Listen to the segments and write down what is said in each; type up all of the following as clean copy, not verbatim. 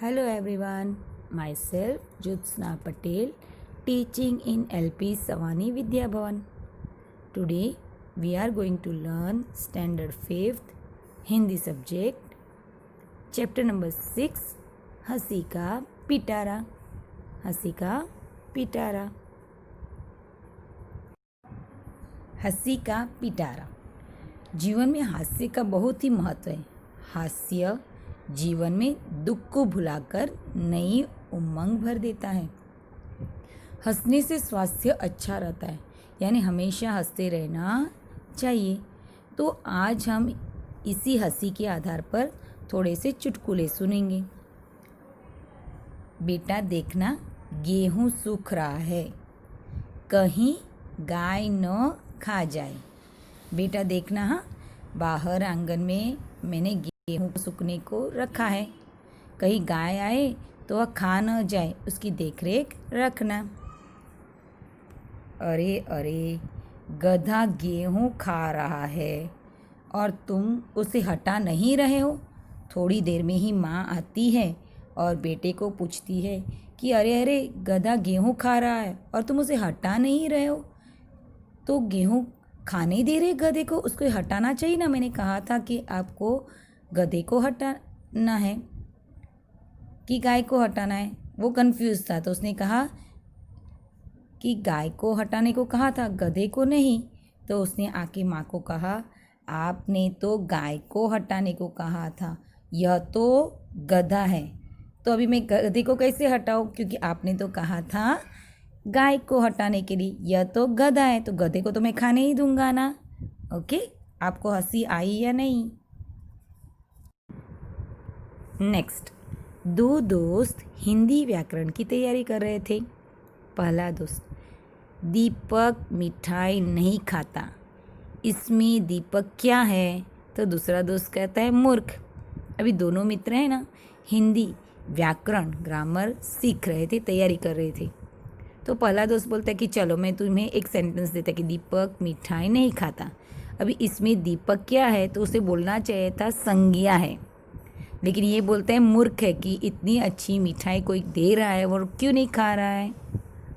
Hello everyone, myself Jyotsna Patel, teaching in LP Savani Vidya Bhavan. Today we are going to learn Standard 5th Hindi subject, Chapter number 6, हंसी का पिटारा. हंसी का पिटारा. हंसी का पिटारा. जीवन में हास्य का बहुत ही महत्व है. हास्य जीवन में दुख को भुलाकर नई उमंग भर देता है. हंसने से स्वास्थ्य अच्छा रहता है, यानी हमेशा हंसते रहना चाहिए. तो आज हम इसी हंसी के आधार पर थोड़े से चुटकुले सुनेंगे. बेटा देखना, गेहूँ सूख रहा है, कहीं गाय न खा जाए. बेटा देखना, हाँ, बाहर आंगन में मैंने गेहूँ सूखने को रखा है, कहीं गाय आए तो वह खा न जाए, उसकी देखरेख रखना. अरे अरे, गधा गेहूँ खा रहा है और तुम उसे हटा नहीं रहे हो. थोड़ी देर में ही माँ आती है और बेटे को पूछती है कि अरे अरे, गधा गेहूँ खा रहा है और तुम उसे हटा नहीं रहे हो. तो गेहूँ खाने दे रहे गधे को, उसको हटाना चाहिए ना. मैंने कहा था कि आपको गधे को हटाना है कि गाय को हटाना है. वो कंफ्यूज था तो उसने कहा कि गाय को हटाने को कहा था, गधे को नहीं. तो उसने आके माँ को कहा, आपने तो गाय को हटाने को कहा था, यह तो गधा है, तो अभी मैं गधे को कैसे हटाऊँ, क्योंकि आपने तो कहा था गाय को हटाने के लिए. यह तो गधा है, तो गधे को तो मैं खाने ही दूंगा ना. ओके, आपको हंसी आई या नहीं? नेक्स्ट, दो दोस्त हिंदी व्याकरण की तैयारी कर रहे थे. पहला दोस्त, दीपक मिठाई नहीं खाता, इसमें दीपक क्या है? तो दूसरा दोस्त कहता है मूर्ख. अभी दोनों मित्र हैं ना, हिंदी व्याकरण ग्रामर सीख रहे थे, तैयारी कर रहे थे. तो पहला दोस्त बोलता है कि चलो मैं तुम्हें एक सेंटेंस देता कि दीपक मिठाई नहीं खाता. अभी इसमें दीपक क्या है, तो उसे बोलना चाहिए था संज्ञा है, लेकिन ये बोलते हैं मूर्ख है कि इतनी अच्छी मिठाई कोई दे रहा है और क्यों नहीं खा रहा है.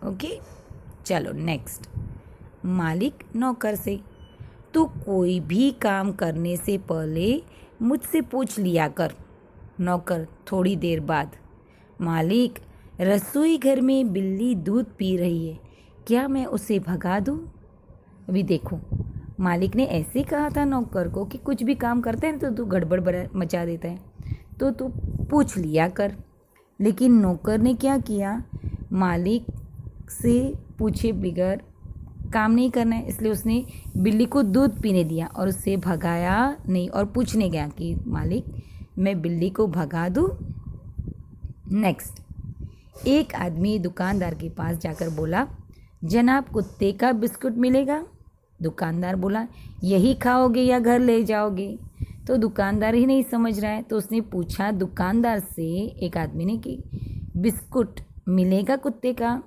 ओके, चलो नेक्स्ट. मालिक नौकर से, तू कोई भी काम करने से पहले मुझसे पूछ लिया कर. नौकर थोड़ी देर बाद, मालिक रसोई घर में बिल्ली दूध पी रही है, क्या मैं उसे भगा दूँ? अभी देखो, मालिक ने ऐसे कहा था नौकर को कि कुछ भी काम करते हैं तो तू गड़बड़ मचा देता है, तो तू पूछ लिया कर. लेकिन नौकर ने क्या किया, मालिक से पूछे बगैर काम नहीं करना है, इसलिए उसने बिल्ली को दूध पीने दिया और उसे भगाया नहीं और पूछने गया कि मालिक मैं बिल्ली को भगा दूँ. नेक्स्ट, एक आदमी दुकानदार के पास जाकर बोला, जनाब कुत्ते का बिस्कुट मिलेगा? दुकानदार बोला, यही खाओगे या घर ले जाओगे? तो दुकानदार ही नहीं समझ रहा है, तो उसने पूछा दुकानदार से, एक आदमी ने, कि बिस्कुट मिलेगा कुत्ते का?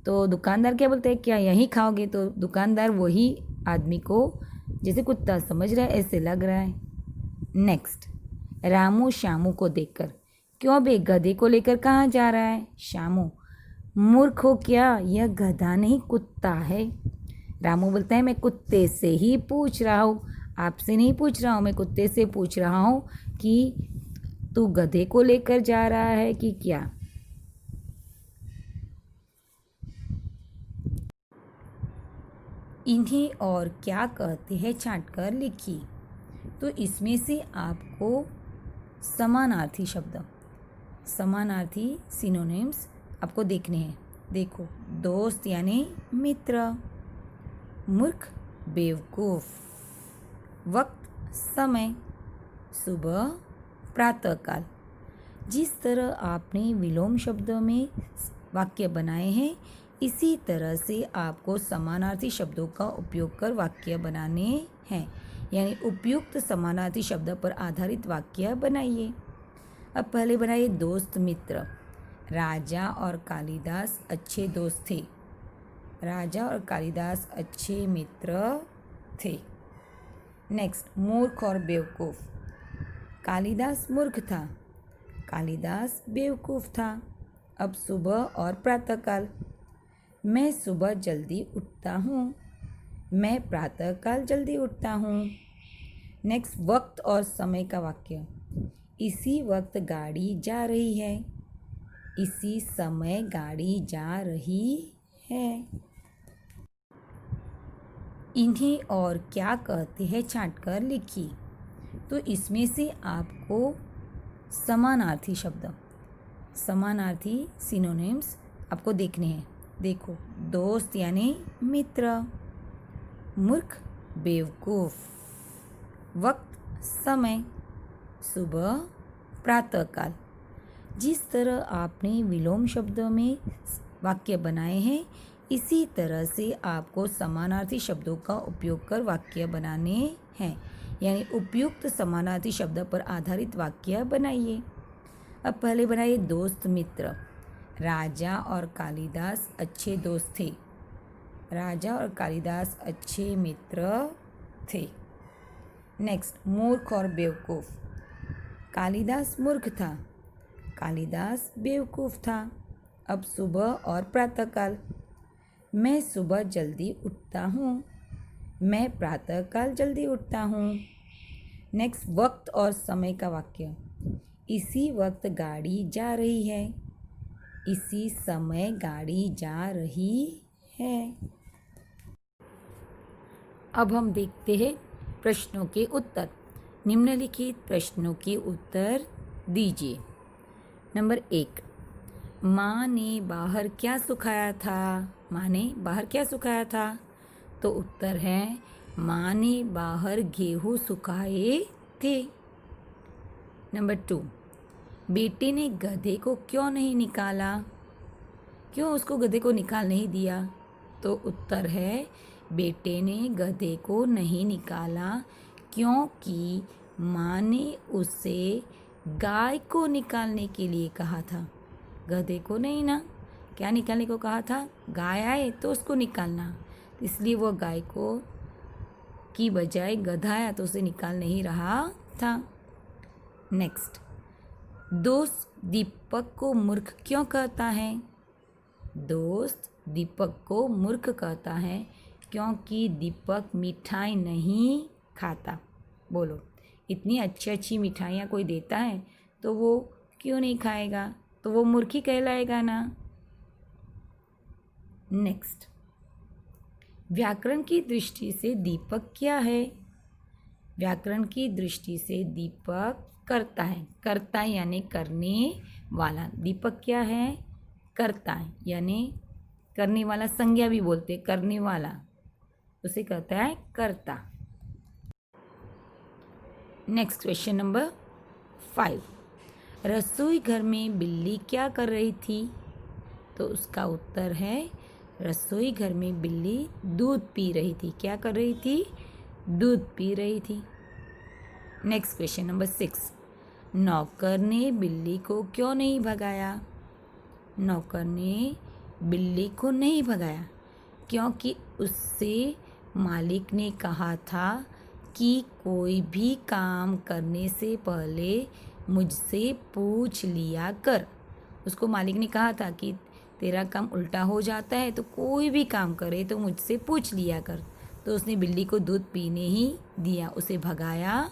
तो दुकानदार क्या बोलता है, क्या यही खाओगे? तो दुकानदार वही आदमी को जैसे कुत्ता समझ रहा है ऐसे लग रहा है. नेक्स्ट, रामू श्यामू को देखकर, क्यों बे, गधे को लेकर कहाँ जा रहा है? श्यामू, मूर्ख हो क्या, यह गधा नहीं कुत्ता है. रामू बोलता है, मैं कुत्ते से ही पूछ रहा हूँ, आपसे नहीं पूछ रहा हूँ, मैं कुत्ते से पूछ रहा हूँ कि तू गधे को लेकर जा रहा है कि क्या. इन्हें और क्या कहते हैं छांट कर लिखिए. तो इसमें से आपको समानार्थी शब्द, समानार्थी सिनोनिम्स आपको देखने हैं. देखो, दोस्त यानी मित्र, मूर्ख बेवकूफ़, वक्त समय, सुबह प्रातःकाल. जिस तरह आपने विलोम शब्दों में वाक्य बनाए हैं, इसी तरह से आपको समानार्थी शब्दों का उपयोग कर वाक्य बनाने हैं, यानी उपयुक्त समानार्थी शब्द पर आधारित वाक्य बनाइए. अब पहले बनाइए दोस्त मित्र. राजा और कालिदास अच्छे दोस्त थे. राजा और कालिदास अच्छे मित्र थे. नेक्स्ट, मूर्ख और बेवकूफ़. कालिदास मूर्ख था, कालिदास बेवकूफ़ था। अब सुबह और प्रातःकाल। मैं सुबह जल्दी उठता हूँ, मैं प्रातःकाल जल्दी उठता हूँ। नेक्स्ट, वक्त और समय का वाक्य। इसी वक्त गाड़ी जा रही है, इसी समय गाड़ी जा रही है। इन्हें और क्या कहते हैं छांट कर लिखिए। तो इसमें से आपको समानार्थी शब्द, समानार्थी सिनोनिम्स आपको देखने हैं। देखो, दोस्त यानी मित्र, मूर्ख बेवकूफ़, वक्त समय, सुबह प्रातःकाल। जिस तरह आपने विलोम शब्दों में वाक्य बनाए हैं, इसी तरह से आपको समानार्थी शब्दों का उपयोग कर वाक्य बनाने हैं, यानी उपयुक्त समानार्थी शब्द पर आधारित वाक्य बनाइए। अब पहले बनाइए दोस्त मित्र। राजा और कालिदास अच्छे दोस्त थे। राजा और कालिदास अच्छे मित्र थे। नेक्स्ट, मूर्ख और बेवकूफ़। कालिदास मूर्ख था, कालिदास बेवकूफ़ था। अब सुबह और प्रातःकाल। मैं सुबह जल्दी उठता हूँ, मैं प्रातःकाल जल्दी उठता हूँ। नेक्स्ट, वक्त और समय का वाक्य। इसी वक्त गाड़ी जा रही है, इसी समय गाड़ी जा रही है। अब हम देखते हैं प्रश्नों के उत्तर। निम्नलिखित प्रश्नों के उत्तर दीजिए। नंबर 1, माँ ने बाहर क्या सुखाया था? माँ ने बाहर क्या सुखाया था? तो उत्तर है, माँ ने बाहर गेहूँ सुखाए थे। नंबर 2, बेटे ने गधे को क्यों नहीं निकाला? क्यों उसको गधे को निकाल नहीं दिया? तो उत्तर है, बेटे ने गधे को नहीं निकाला क्योंकि माँ ने उसे गाय को निकालने के लिए कहा था। गधे को नहीं ना, क्या निकालने को कहा था? गाय आए तो उसको निकालना, इसलिए वो गाय को की बजाय गधा आया तो उसे निकाल नहीं रहा था। नेक्स्ट, दोस्त दीपक को मूर्ख क्यों कहता है? दोस्त दीपक को मूर्ख कहता है क्योंकि दीपक मिठाई नहीं खाता। बोलो, इतनी अच्छी अच्छी मिठाइयाँ कोई देता है तो वो क्यों नहीं खाएगा? तो वो मूर्ख ही कहलाएगा ना। नेक्स्ट, व्याकरण की दृष्टि से दीपक क्या है? व्याकरण की दृष्टि से दीपक करता है। करता यानी करने वाला। दीपक क्या है? करता है, यानी करने वाला संज्ञा भी बोलते, करने वाला उसे कहता है करता। नेक्स्ट, क्वेश्चन नंबर 5, रसोई घर में बिल्ली क्या कर रही थी? तो उसका उत्तर है, रसोई घर में बिल्ली दूध पी रही थी। क्या कर रही थी? दूध पी रही थी। नेक्स्ट, क्वेश्चन नंबर 6, नौकर ने बिल्ली को क्यों नहीं भगाया? नौकर ने बिल्ली को नहीं भगाया क्योंकि उससे मालिक ने कहा था कि कोई भी काम करने से पहले मुझसे पूछ लिया कर। उसको मालिक ने कहा था कि तेरा काम उल्टा हो जाता है तो कोई भी काम करे तो मुझसे पूछ लिया कर। तो उसने बिल्ली को दूध पीने ही दिया, उसे भगाया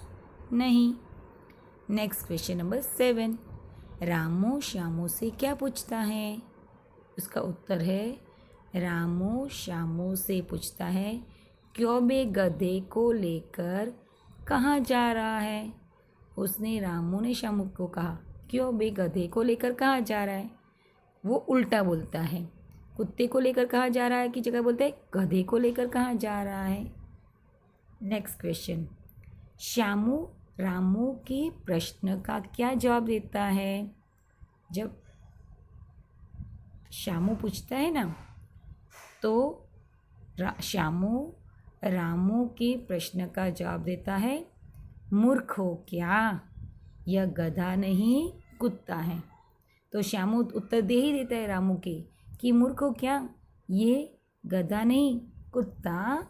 नहीं। Next, question number 7, Ramu Shyamu से क्या पूछता है? उसका उत्तर है, रामू श्यामू से पूछता है, क्यों बे गधे को लेकर कहाँ जा रहा है? उसने रामू ने श्यामू को कहा, क्यों बे गधे को लेकर कहाँ जा रहा है? वो उल्टा बोलता है। कुत्ते को लेकर कहाँ जा रहा है की जगह बोलते हैं गधे को लेकर कहाँ जा रहा है। नेक्स्ट क्वेश्चन, श्यामू रामू के प्रश्न का क्या जवाब देता है? जब श्यामू पूछता है ना, तो श्यामू रामू के प्रश्न का जवाब देता है, मूर्ख हो क्या? यह गधा नहीं कुत्ता है। तो श्यामू उत्तर दे ही देता है रामू के कि मूर्ख हो क्या? ये गधा नहीं कुत्ता